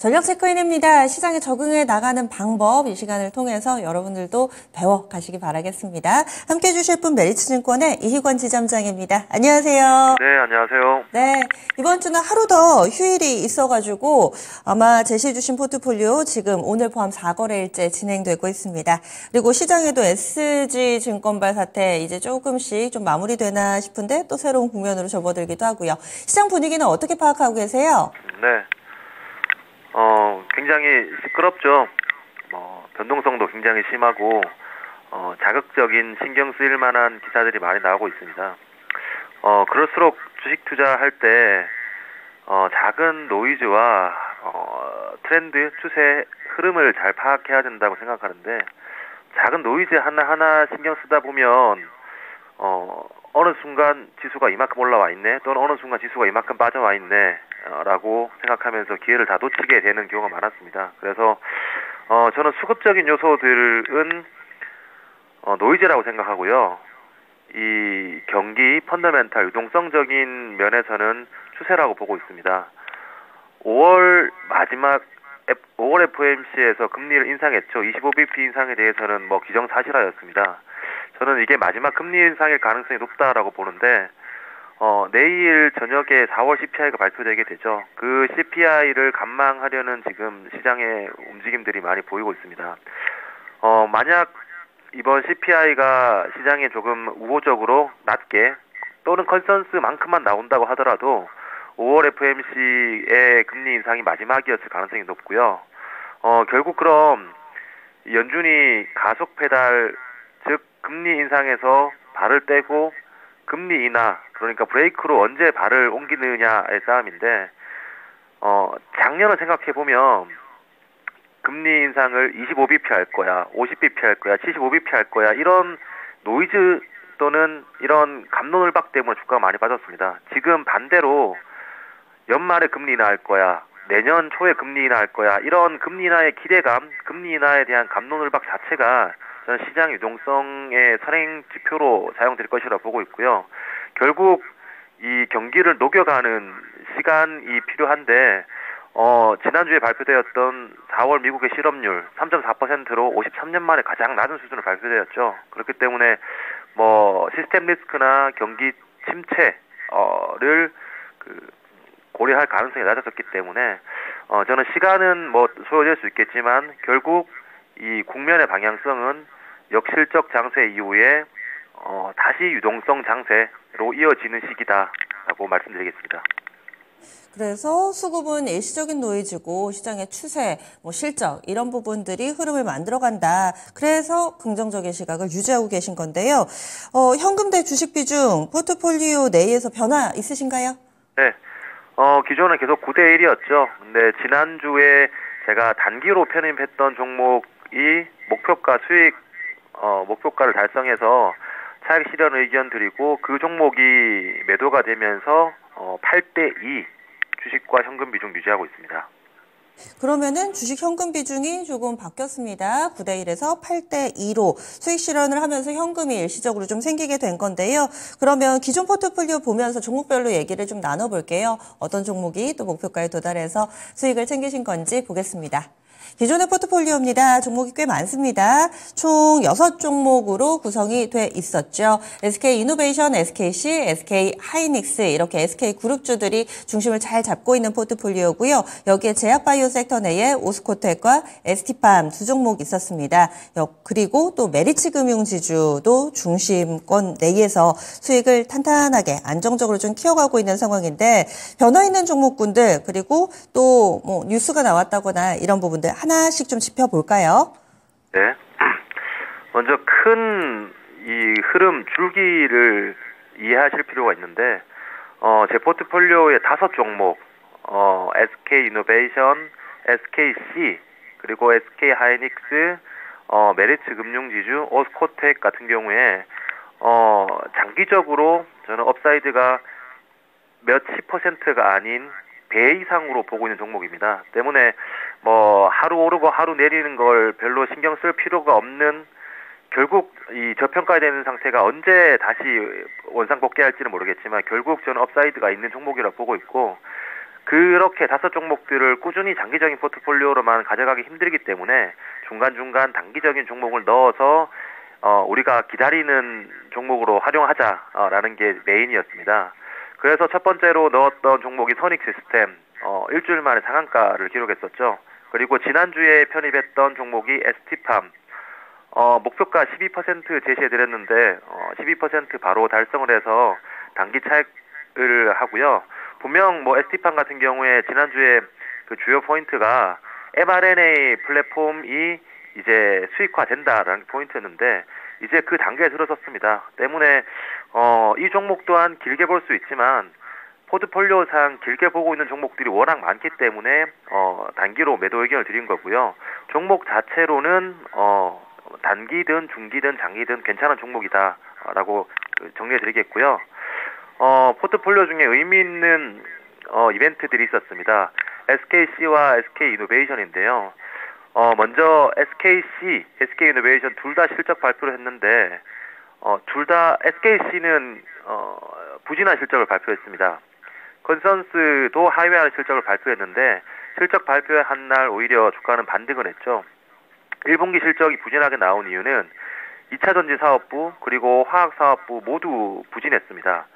전력 체크인입니다. 시장에 적응해 나가는 방법 이 시간을 통해서 여러분들도 배워가시기 바라겠습니다. 함께해 주실 분 메리츠증권의 이희권 지점장입니다. 안녕하세요. 네, 안녕하세요. 네, 이번 주는 하루 더 휴일이 있어가지고 아마 제시해 주신 포트폴리오 지금 오늘 포함 4거래일째 진행되고 있습니다. 그리고 시장에도 SG증권발 사태 이제 조금씩 좀 마무리되나 싶은데 또 새로운 국면으로 접어들기도 하고요. 시장 분위기는 어떻게 파악하고 계세요? 네. 굉장히 시끄럽죠. 변동성도 굉장히 심하고, 자극적인 신경 쓰일 만한 기사들이 많이 나오고 있습니다. 그럴수록 주식 투자할 때, 작은 노이즈와, 트렌드, 추세, 흐름을 잘 파악해야 된다고 생각하는데, 작은 노이즈 하나하나 신경 쓰다 보면, 어느 순간 지수가 이만큼 올라와 있네, 또는 어느 순간 지수가 이만큼 빠져와 있네, 라고 생각하면서 기회를 다 놓치게 되는 경우가 많았습니다. 그래서 저는 수급적인 요소들은 노이즈라고 생각하고요. 이 경기 펀더멘탈 유동성적인 면에서는 추세라고 보고 있습니다. 5월 FOMC에서 금리를 인상했죠. 25bp 인상에 대해서는 기정사실화였습니다. 저는 이게 마지막 금리 인상일 가능성이 높다라고 보는데 내일 저녁에 4월 CPI가 발표되게 되죠. 그 CPI를 관망하려는 지금 시장의 움직임들이 많이 보이고 있습니다. 만약 이번 CPI가 시장에 조금 우호적으로 낮게 또는 컨센서스만큼만 나온다고 하더라도 5월 FOMC의 금리 인상이 마지막이었을 가능성이 높고요. 결국 그럼 연준이 가속 페달, 즉 금리 인상에서 발을 떼고 금리 인하, 그러니까 브레이크로 언제 발을 옮기느냐의 싸움인데, 작년을 생각해보면, 금리 인상을 25bp 할 거야, 50bp 할 거야, 75bp 할 거야, 이런 노이즈 또는 이런 갑론을박 때문에 주가가 많이 빠졌습니다. 지금 반대로, 연말에 금리 인하할 거야, 내년 초에 금리 인하할 거야, 이런 금리 인하의 기대감, 금리 인하에 대한 갑론을박 자체가 저는 시장 유동성의 선행 지표로 사용될 것이라고 보고 있고요. 결국 이 경기를 녹여가는 시간이 필요한데 지난주에 발표되었던 4월 미국의 실업률 3.4%로 53년 만에 가장 낮은 수준으로 발표되었죠. 그렇기 때문에 시스템 리스크나 경기 침체를 고려할 가능성이 낮아졌기 때문에 저는 시간은 소요될 수 있겠지만 결국 이 국면의 방향성은 역실적 장세 이후에 다시 유동성 장세로 이어지는 시기다라고 말씀드리겠습니다. 그래서 수급은 일시적인 노이즈고 시장의 추세, 실적 이런 부분들이 흐름을 만들어간다. 그래서 긍정적인 시각을 유지하고 계신 건데요. 현금 대 주식 비중 포트폴리오 내에서 변화 있으신가요? 네. 기존은 계속 9대1이었죠. 근데 지난주에 제가 단기로 편입했던 종목이 목표가 수익 목표가를 달성해서 차익 실현 의견 드리고 그 종목이 매도가 되면서 8대2 주식과 현금 비중 유지하고 있습니다. 그러면은 주식 현금 비중이 조금 바뀌었습니다. 9대1에서 8대2로 수익 실현을 하면서 현금이 일시적으로 좀 생기게 된 건데요. 그러면 기존 포트폴리오 보면서 종목별로 얘기를 좀 나눠볼게요. 어떤 종목이 또 목표가에 도달해서 수익을 챙기신 건지 보겠습니다. 기존의 포트폴리오입니다. 종목이 꽤 많습니다. 총 6종목으로 구성이 돼 있었죠. SK이노베이션, SKC, SK하이닉스 이렇게 SK그룹주들이 중심을 잘 잡고 있는 포트폴리오고요. 여기에 제약바이오 섹터 내에 오스코텍과 ST팜 두 종목 있었습니다. 그리고 또 메리츠금융지주도 중심권 내에서 수익을 탄탄하게 안정적으로 좀 키워가고 있는 상황인데 변화 있는 종목군들 그리고 또 뉴스가 나왔다거나 이런 부분들 하나씩 좀 짚어볼까요? 네. 먼저 큰 이 흐름 줄기를 이해하실 필요가 있는데 제 포트폴리오의 5종목 SK이노베이션, SKC 그리고 SK하이닉스, 메리츠금융지주, 오스코텍 같은 경우에 장기적으로 저는 업사이드가 몇십 퍼센트가 아닌 배 이상으로 보고 있는 종목입니다. 때문에 하루 오르고 하루 내리는 걸 별로 신경 쓸 필요가 없는 결국 이 저평가되는 상태가 언제 다시 원상복귀할지는 모르겠지만 결국 저는 업사이드가 있는 종목이라고 보고 있고 그렇게 5종목들을 꾸준히 장기적인 포트폴리오로만 가져가기 힘들기 때문에 중간중간 단기적인 종목을 넣어서 우리가 기다리는 종목으로 활용하자라는 게 메인이었습니다. 그래서 첫 번째로 넣었던 종목이 선익 시스템, 일주일 만에 상한가를 기록했었죠. 그리고 지난주에 편입했던 종목이 ST팜, 목표가 12% 제시해드렸는데 12% 바로 달성을 해서 단기 차익을 하고요. 분명 ST팜 같은 경우에 지난주에 그 주요 포인트가 mRNA 플랫폼이 이제 수익화된다라는 게 포인트였는데 이제 그 단계에 들어섰습니다. 때문에 이 종목 또한 길게 볼 수 있지만 포트폴리오상 길게 보고 있는 종목들이 워낙 많기 때문에 단기로 매도 의견을 드린 거고요. 종목 자체로는 단기든 중기든 장기든 괜찮은 종목이다라고 정리해 드리겠고요. 포트폴리오 중에 의미 있는 이벤트들이 있었습니다. SKC와 SK이노베이션인데요. 먼저 SK이노베이션 둘 다 실적 발표를 했는데 둘 다 SKC는 부진한 실적을 발표했습니다. 컨센서스도 하회하는 실적을 발표했는데 실적 발표한 날 오히려 주가는 반등을 했죠. 1분기 실적이 부진하게 나온 이유는 2차전지 사업부 그리고 화학사업부 모두 부진했습니다.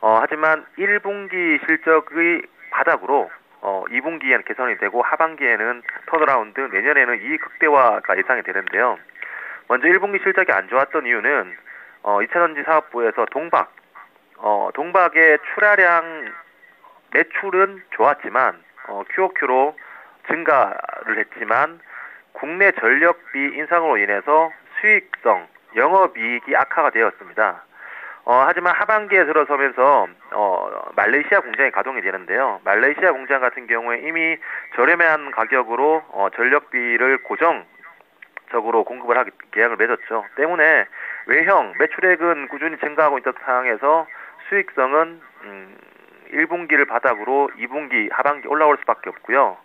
하지만 1분기 실적의 바닥으로 2분기에는 개선이 되고 하반기에는 턴어라운드, 내년에는 이익 극대화가 예상이 되는데요. 먼저 1분기 실적이 안 좋았던 이유는 2차전지 사업부에서 동박의 출하량 매출은 좋았지만 QOQ로 증가를 했지만 국내 전력비 인상으로 인해서 수익성, 영업이익이 악화가 되었습니다. 하지만 하반기에 들어서면서 말레이시아 공장이 가동이 되는데요. 말레이시아 공장 같은 경우에 이미 저렴한 가격으로 전력비를 고정적으로 공급을 하기 계약을 맺었죠. 때문에 외형 매출액은 꾸준히 증가하고 있던 상황에서 수익성은 1분기를 바닥으로 2분기 하반기 올라올 수밖에 없고요.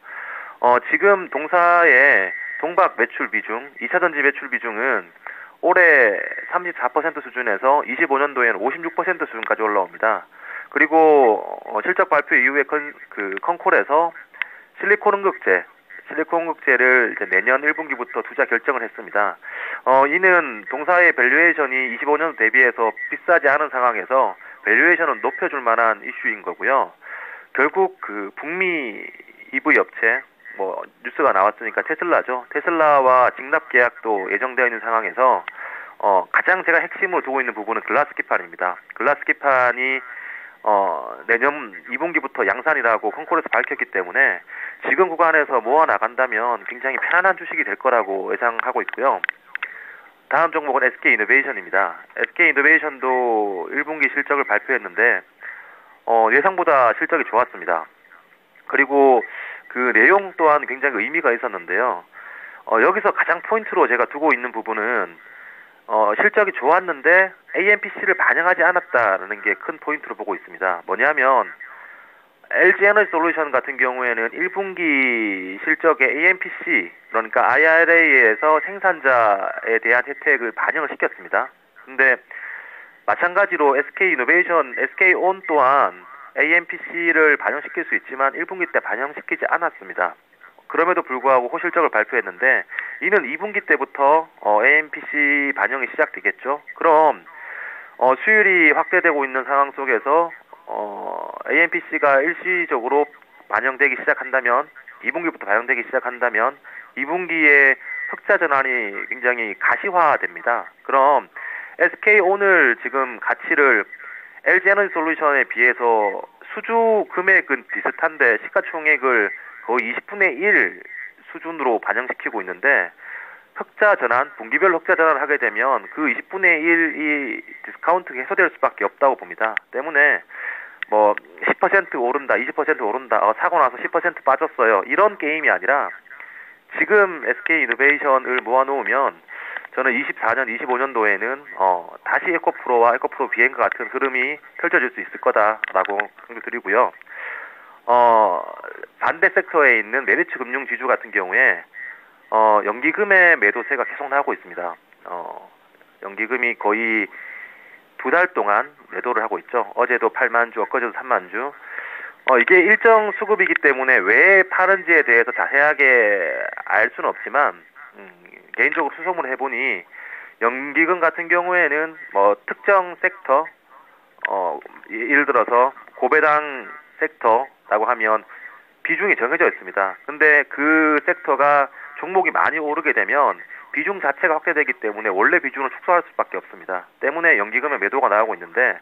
지금 동사의 동박 매출 비중, 2차전지 매출 비중은 올해 34% 수준에서 25년도에는 56% 수준까지 올라옵니다. 그리고 실적 발표 이후에 컨콜에서 실리콘 응급제를 이제 내년 1분기부터 투자 결정을 했습니다. 이는 동사의 밸류에이션이 25년 대비해서 비싸지 않은 상황에서 밸류에이션은 높여줄 만한 이슈인 거고요. 결국 북미 EV 업체 뉴스가 나왔으니까 테슬라죠. 테슬라와 직납 계약도 예정되어 있는 상황에서 가장 제가 핵심으로 두고 있는 부분은 글라스키판입니다. 글라스키판이 내년 2분기부터 양산이라고 컨콜에서 밝혔기 때문에 지금 구간에서 모아 나간다면 굉장히 편안한 주식이 될 거라고 예상하고 있고요. 다음 종목은 SK이노베이션입니다. SK이노베이션도 1분기 실적을 발표했는데 예상보다 실적이 좋았습니다. 그리고 그 내용 또한 굉장히 의미가 있었는데요. 여기서 가장 포인트로 제가 두고 있는 부분은 실적이 좋았는데 AMPC를 반영하지 않았다는 게 큰 포인트로 보고 있습니다. 뭐냐면 LG에너지솔루션 같은 경우에는 1분기 실적에 AMPC, 그러니까 IRA에서 생산자에 대한 혜택을 반영을 시켰습니다. 근데 마찬가지로 SK이노베이션, SK온 또한 AMPC를 반영시킬 수 있지만 1분기 때 반영시키지 않았습니다. 그럼에도 불구하고 호실적을 발표했는데 이는 2분기 때부터 AMPC 반영이 시작되겠죠. 그럼 수율이 확대되고 있는 상황 속에서 AMPC가 일시적으로 반영되기 시작한다면 2분기부터 반영되기 시작한다면 2분기에 흑자 전환이 굉장히 가시화됩니다. 그럼 SK온을 지금 가치를 LG에너지솔루션에 비해서 수주 금액은 비슷한데 시가총액을 거의 20분의 1 수준으로 반영시키고 있는데 흑자 전환, 분기별 흑자 전환을 하게 되면 그 20분의 1이 디스카운트가 해소될 수밖에 없다고 봅니다. 때문에 10% 오른다, 20% 오른다, 사고 나서 10% 빠졌어요. 이런 게임이 아니라 지금 SK이노베이션을 모아놓으면 저는 24년, 25년도에는 다시 에코프로와 에코프로 비행과 같은 흐름이 펼쳐질 수 있을 거다라고 강조드리고요. 반대 섹터에 있는 메리츠 금융 지주 같은 경우에 연기금의 매도세가 계속 나오고 있습니다. 연기금이 거의 2달 동안 매도를 하고 있죠. 어제도 8만 주, 엊그제도 3만 주. 이게 일정 수급이기 때문에 왜 파는지에 대해서 자세하게 알 수는 없지만, 개인적으로 수소문을 해보니, 연기금 같은 경우에는 뭐 특정 섹터, 예를 들어서 고배당 섹터라고 하면 비중이 정해져 있습니다. 근데 그 섹터가 종목이 많이 오르게 되면 비중 자체가 확대되기 때문에 원래 비중을 축소할 수밖에 없습니다. 때문에 연기금의 매도가 나오고 있는데,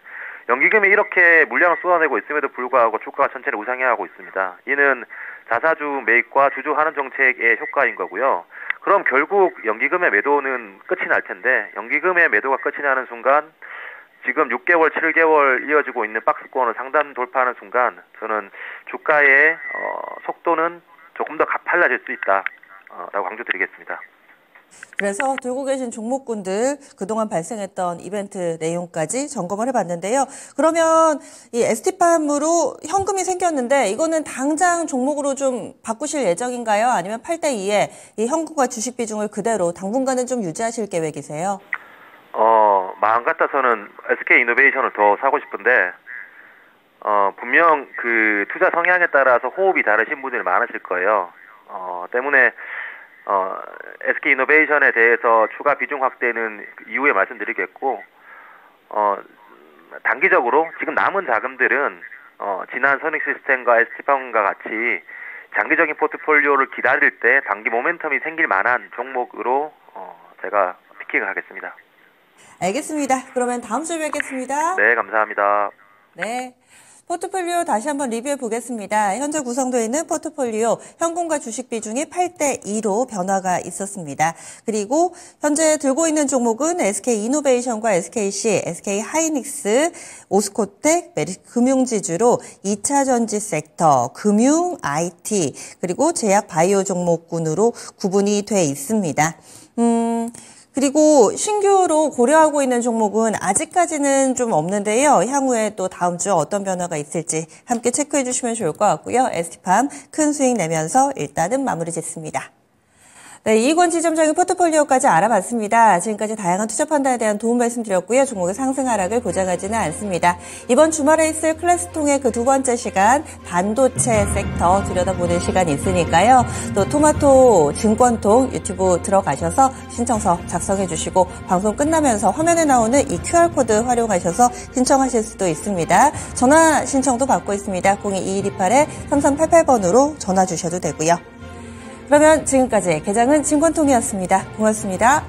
연기금이 이렇게 물량을 쏟아내고 있음에도 불구하고 주가가 천천히 우상향하고 있습니다. 이는 자사주 매입과 주주 환원 정책의 효과인 거고요. 그럼 결국 연기금의 매도는 끝이 날 텐데, 연기금의 매도가 끝이 나는 순간 지금 6개월, 7개월 이어지고 있는 박스권을 상단 돌파하는 순간 저는 주가의 속도는 조금 더 가팔라질 수 있다 라고 강조드리겠습니다. 그래서 들고 계신 종목군들 그동안 발생했던 이벤트 내용까지 점검을 해봤는데요. 그러면 이 ST팜으로 현금이 생겼는데 이거는 당장 종목으로 좀 바꾸실 예정인가요? 아니면 8대2에 이 현금과 주식 비중을 그대로 당분간은 좀 유지하실 계획이세요? 마음 같아서는 SK이노베이션을 더 사고 싶은데, 분명 그 투자 성향에 따라서 호흡이 다르신 분들이 많으실 거예요. 때문에 SK이노베이션에 대해서 추가 비중 확대는 이후에 말씀드리겠고, 단기적으로 지금 남은 자금들은 지난 선익시스템과 ST팜과 같이 장기적인 포트폴리오를 기다릴 때 단기 모멘텀이 생길 만한 종목으로 제가 피킹을 하겠습니다. 알겠습니다. 그러면 다음 주에 뵙겠습니다. 네, 감사합니다. 네. 포트폴리오 다시 한번 리뷰해 보겠습니다. 현재 구성되어 있는 포트폴리오 현금과 주식 비중이 8대2로 변화가 있었습니다. 그리고 현재 들고 있는 종목은 SK이노베이션과 SKC, SK하이닉스, 오스코텍, 메리츠금융지주로 2차 전지 섹터, 금융, IT, 그리고 제약 바이오 종목군으로 구분이 돼 있습니다. 그리고 신규로 고려하고 있는 종목은 아직까지는 좀 없는데요. 향후에 또 다음 주 어떤 변화가 있을지 함께 체크해 주시면 좋을 것 같고요. ST팜 큰 수익 내면서 일단은 마무리 짓습니다. 네, 이익원 지점장의 포트폴리오까지 알아봤습니다. 지금까지 다양한 투자 판단에 대한 도움 말씀드렸고요. 종목의 상승 하락을 보장하지는 않습니다. 이번 주말에 있을 클래스통의 그 두 번째 시간 반도체 섹터 들여다보는 시간이 있으니까요. 또 토마토 증권통 유튜브 들어가셔서 신청서 작성해 주시고 방송 끝나면서 화면에 나오는 이 QR코드 활용하셔서 신청하실 수도 있습니다. 전화 신청도 받고 있습니다. 02-2128-3388번으로 전화 주셔도 되고요. 그러면 지금까지 개장은 증권통이었습니다. 고맙습니다.